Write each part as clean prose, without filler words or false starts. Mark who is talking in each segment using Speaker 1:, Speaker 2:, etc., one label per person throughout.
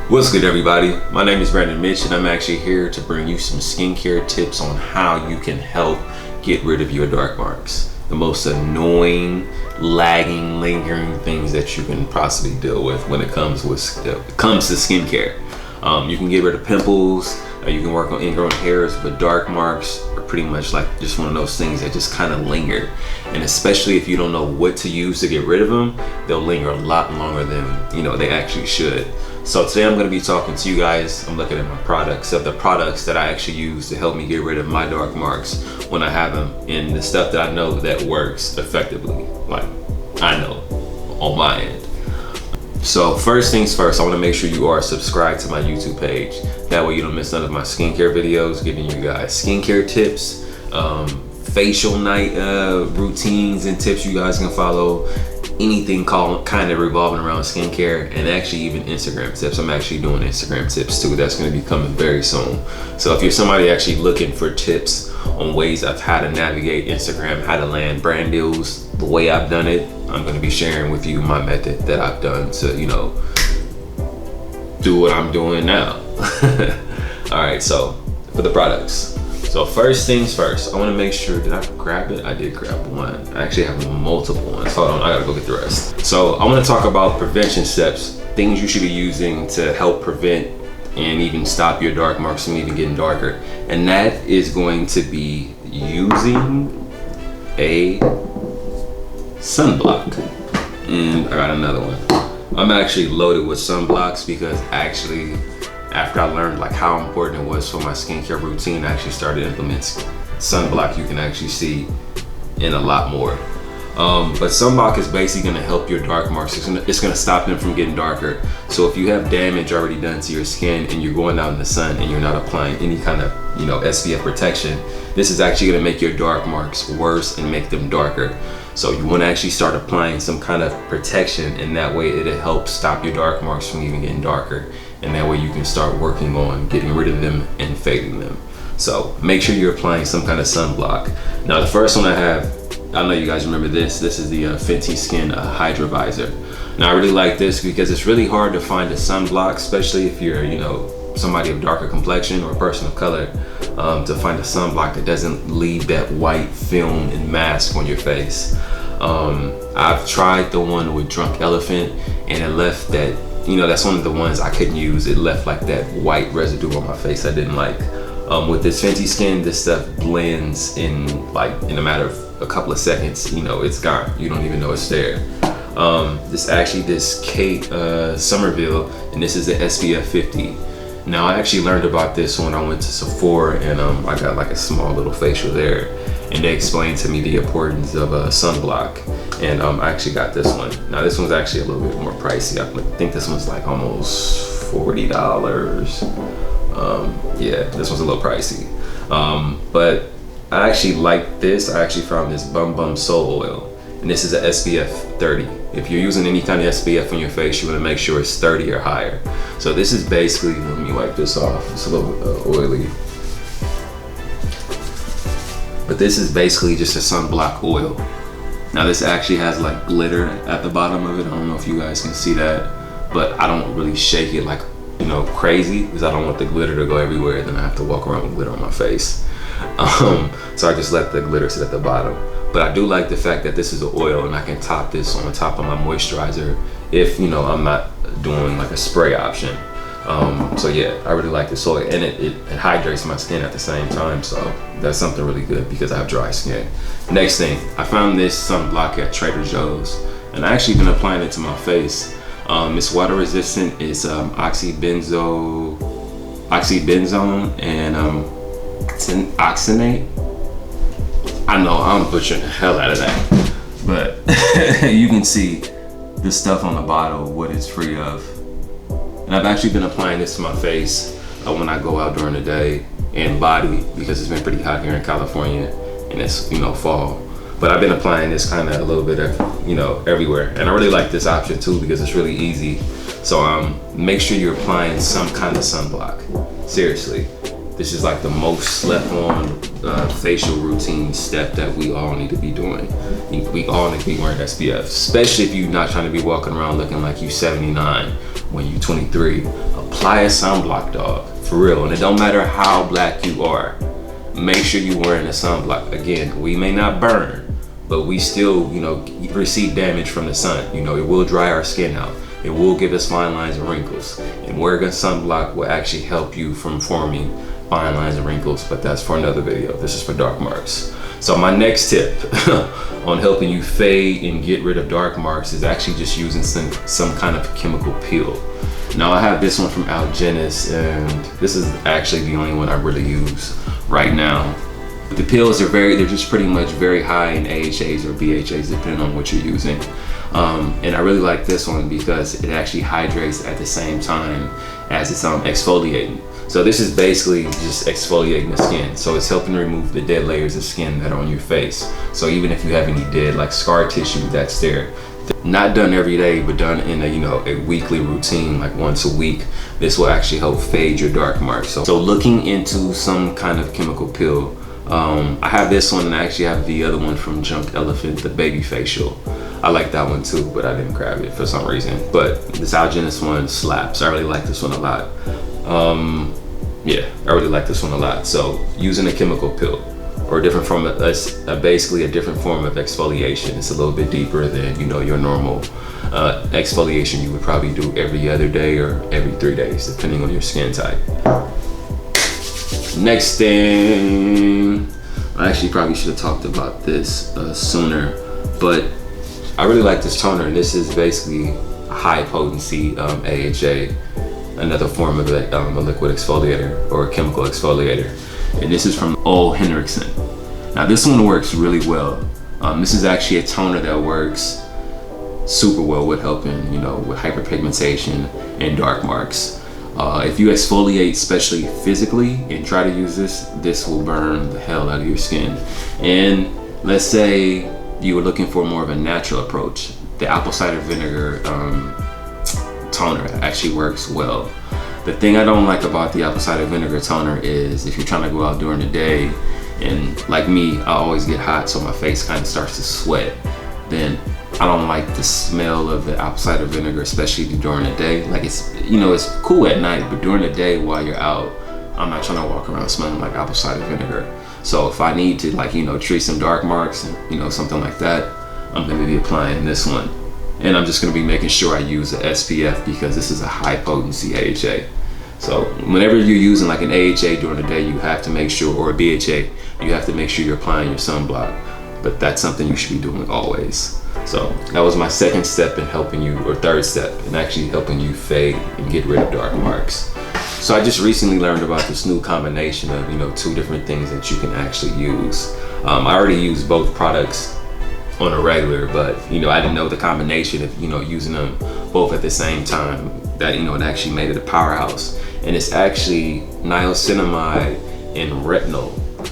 Speaker 1: What's good, everybody? My name is Mitch, and I'm actually here to bring you some skincare tips on how you can help get rid of your dark marks. The most annoying, lagging, lingering things that you can possibly deal with when it comes to skincare. You can get rid of pimples, you can work on ingrown hairs, but dark marks are pretty much like just one of those things that just kind of linger. And especially if you don't know what to use to get rid of them, they'll linger a lot longer than they actually should. So today I'm going to be talking to you guys. I'm looking at my products, of the products that I actually use to help me get rid of my dark marks when I have them, and the stuff that I know that works effectively, like I know on my end. So first things first, I want to make sure you are subscribed to my YouTube page. That way you don't miss none of my skincare videos, giving you guys skincare tips, facial night routines and tips you guys can follow. Anything kind of revolving around skincare, and actually even Instagram tips. I'm actually doing Instagram tips too. That's going to be coming very soon. So if you're somebody actually looking for tips on ways of how to navigate Instagram, how to land brand deals, the way I've done it, I'm going to be sharing with you my method that I've done to, do what I'm doing now. All right, so for the products. So first things first, I want to make sure, did I grab it? I did grab one. I actually have multiple ones. Hold on, I gotta go get the rest. So I want to talk about prevention steps, things you should be using to help prevent and even stop your dark marks from even getting darker. And that is going to be using a sunblock. And I got another one. I'm actually loaded with sunblocks because after I learned how important it was for my skincare routine, I actually started implementing sunblock. You can actually see in a lot more. But sunblock is basically gonna help your dark marks. It's gonna stop them from getting darker. So if you have damage already done to your skin and you're going out in the sun and you're not applying any kind of SPF protection, this is actually gonna make your dark marks worse and make them darker. So you wanna actually start applying some kind of protection, and that way it'll help stop your dark marks from even getting darker. And that way you can start working on getting rid of them and fading them. So make sure you're applying some kind of sunblock. Now the first one I have, I know you guys remember this. This is the Fenty Skin Hydra Vizor. Now I really like this because it's really hard to find a sunblock, especially if you're somebody of darker complexion or a person of color, to find a sunblock that doesn't leave that white film and mask on your face. I've tried the one with Drunk Elephant, and it left that, that's one of the ones I couldn't use. It left like that white residue on my face I didn't like. With this Fenty Skin, this stuff blends in a matter of a couple of seconds. It's gone. You don't even know it's there. This Kate Somerville, and this is the SPF 50. Now I actually learned about this when I went to Sephora, and I got a small little facial there, and they explained to me the importance of a sunblock, and I actually got this one. Now this one's actually a little bit more pricey. I think this one's almost $40. Yeah, this one's a little pricey, but I actually like this. I actually found this Bum Soul Oil, and this is a SPF 30. If you're using any kind of SPF on your face, you want to make sure it's 30 or higher. So this is basically, let me wipe this off, it's a little oily. But this is basically just a sunblock oil. Now this actually has glitter at the bottom of it. I don't know if you guys can see that, but I don't really shake it crazy, because I don't want the glitter to go everywhere, then I have to walk around with glitter on my face. So I just let the glitter sit at the bottom. But I do like the fact that this is an oil, and I can top this on top of my moisturizer if I'm not doing a spray option. So yeah, I really like this oil, and it hydrates my skin at the same time. So that's something really good because I have dry skin. Next thing, I found this sunblock at Trader Joe's, and I actually been applying it to my face. It's water resistant. It's oxybenzone and oxynate. I know I'm butchering the hell out of that, but you can see the stuff on the bottle, what it's free of. And I've actually been applying this to my face when I go out during the day, and body, because it's been pretty hot here in California, and it's fall. But I've been applying this kind of a little bit everywhere, and I really like this option too because it's really easy. So make sure you're applying some kind of sunblock. Seriously, this is the most slept on facial routine step that we all need to be doing. We all need to be wearing SPF, especially if you're not trying to be walking around looking like you 79 when you're 23, apply a sunblock, dog, for real. And it don't matter how black you are, make sure you're wearing a sunblock. Again, we may not burn, but we still, you know, receive damage from the sun. You know, it will dry our skin out. It will give us fine lines and wrinkles. And wearing a sunblock will actually help you from forming fine lines and wrinkles, but that's for another video. This is for dark marks. So my next tip on helping you fade and get rid of dark marks is actually just using some kind of chemical peel. Now I have this one from Algenist, and this is actually the only one I really use right now. The pills are they're just pretty much very high in AHAs or BHAs depending on what you're using. And I really like this one because it actually hydrates at the same time as it's exfoliating. So this is basically just exfoliating the skin. So it's helping remove the dead layers of skin that are on your face. So even if you have any dead like scar tissue that's there, not done every day, but done in a weekly routine, like once a week, this will actually help fade your dark marks. So looking into some kind of chemical peel, I have this one, and I actually have the other one from Junk Elephant, the baby facial. I like that one too, but I didn't grab it for some reason. But this Algenist one slaps. I really like this one a lot. Yeah, I really like this one a lot. So using a chemical peel or a different form of basically a different form of exfoliation. It's a little bit deeper than your normal exfoliation you would probably do every other day or every 3 days, depending on your skin type. Next thing, I actually probably should have talked about this sooner, but I really like this toner. This is basically a high potency AHA, another form of a liquid exfoliator or a chemical exfoliator. And this is from Ole Henriksen. Now this one works really well. This is actually a toner that works super well with helping, with hyperpigmentation and dark marks. If you exfoliate, especially physically, and try to use this will burn the hell out of your skin. And let's say you were looking for more of a natural approach, the apple cider vinegar toner actually works well. The thing I don't like about the apple cider vinegar toner is if you're trying to go out during the day, and like me, I always get hot, so my face kind of starts to sweat, then I don't like the smell of the apple cider vinegar, especially during the day. Like it's cool at night, but during the day while you're out, I'm not trying to walk around smelling like apple cider vinegar. So if I need to treat some dark marks and something like that, I'm gonna be applying this one. And I'm just gonna be making sure I use an SPF because this is a high potency AHA. So whenever you're using like an AHA during the day, you have to make sure, or a BHA, you have to make sure you're applying your sunblock. But that's something you should be doing always. So that was my second step in helping you, or third step in actually helping you fade and get rid of dark marks. So I just recently learned about this new combination of, 2 different things that you can actually use. I already use both products on a regular, but I didn't know the combination of using them both at the same time, that it actually made it a powerhouse. And it's actually niacinamide and retinol.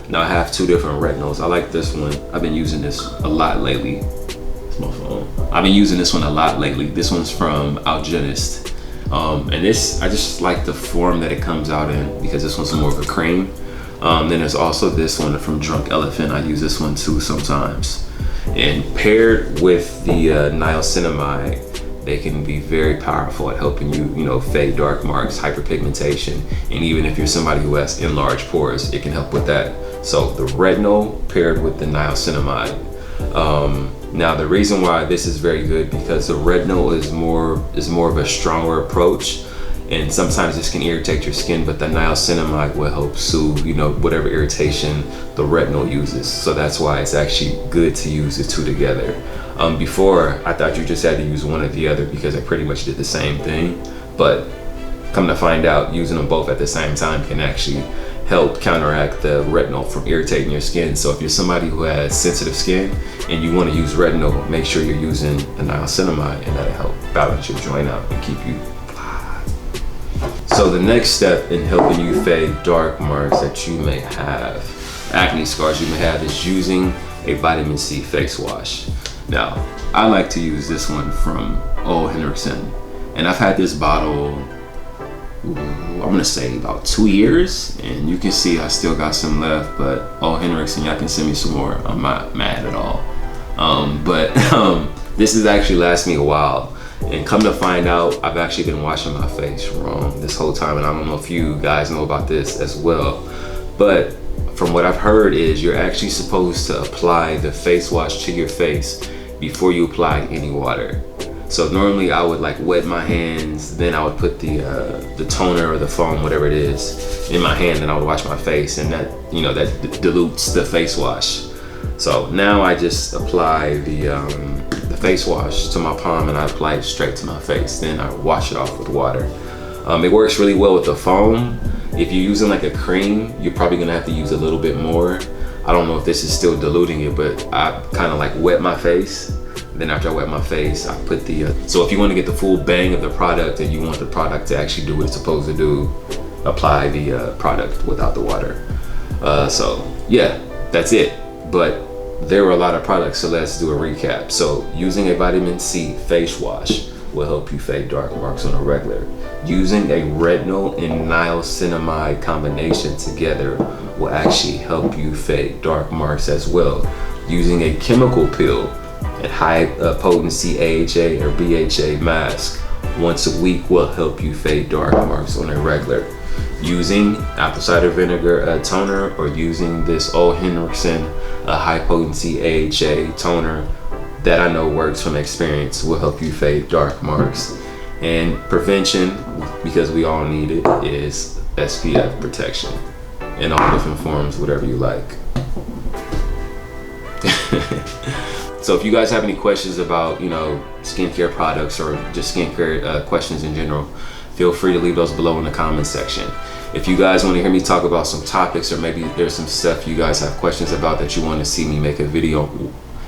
Speaker 1: Now I have 2 different retinols. I like this one. I've been using this a lot lately. It's my phone. I've been using this one a lot lately. This one's from Algenist. And this, I just like the form that it comes out in because this one's more of a cream. Then there's also this one from Drunk Elephant. I use this one too sometimes. And paired with the niacinamide, they can be very powerful at helping you, fade dark marks, hyperpigmentation, and even if you're somebody who has enlarged pores, it can help with that. So the retinol paired with the niacinamide. Now the reason why this is very good because the retinol is more of a stronger approach, and sometimes this can irritate your skin, but the niacinamide will help soothe, whatever irritation the retinol uses. So that's why it's actually good to use the 2 together. Before, I thought you just had to use one or the other because I pretty much did the same thing, but come to find out, using them both at the same time can actually help counteract the retinol from irritating your skin. So if you're somebody who has sensitive skin and you want to use retinol, make sure you're using a niacinamide, and that'll help balance your joint out and keep you fly. So the next step in helping you fade dark marks that you may have, acne scars you may have, is using a vitamin C face wash. Now, I like to use this one from Ole Henriksen, and I've had this bottle, I'm gonna say about 2 years, and you can see I still got some left, but Ole Henriksen, y'all can send me some more. I'm not mad at all. This has actually lasted me a while. And come to find out, I've actually been washing my face wrong this whole time, and I don't know if you guys know about this as well, but from what I've heard is you're actually supposed to apply the face wash to your face before you apply any water. So normally I would like wet my hands, then I would put the toner or the foam, whatever it is, in my hand, and I would wash my face, and that, you know, that dilutes the face wash. So now I just apply the face wash to my palm, and I apply it straight to my face. Then I wash it off with water. It works really well with the foam. If you're using like a cream, you're probably gonna have to use a little bit more. I don't know if this is still diluting it, but I kind of like wet my face. Then after I wet my face, I put the, so if you want to get the full bang of the product and you want the product to actually do what it's supposed to do, apply the product without the water. So yeah, that's it. But there were a lot of products, so let's do a recap. So using a vitamin C face wash will help you fade dark marks on a regular. Using a retinol and niacinamide combination together will actually help you fade dark marks as well. Using a chemical peel and high potency AHA or BHA mask once a week will help you fade dark marks on a regular. Using apple cider vinegar toner, or using this O. Henriksen high potency AHA toner that I know works from experience will help you fade dark marks. And prevention, because we all need it, is SPF protection in all different forms, whatever you like. So if you guys have any questions about, you know, skincare products or just skincare questions in general, feel free to leave those below in the comment section. If you guys want to hear me talk about some topics, or maybe there's some stuff you guys have questions about that you want to see me make a video,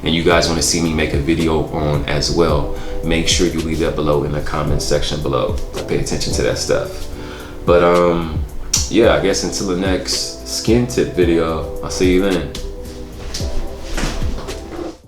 Speaker 1: and you guys want to see me make a video on as well, make sure you leave that below in the comment section below. I pay attention to that stuff. But yeah, I guess until the next skin tip video, I'll see you then.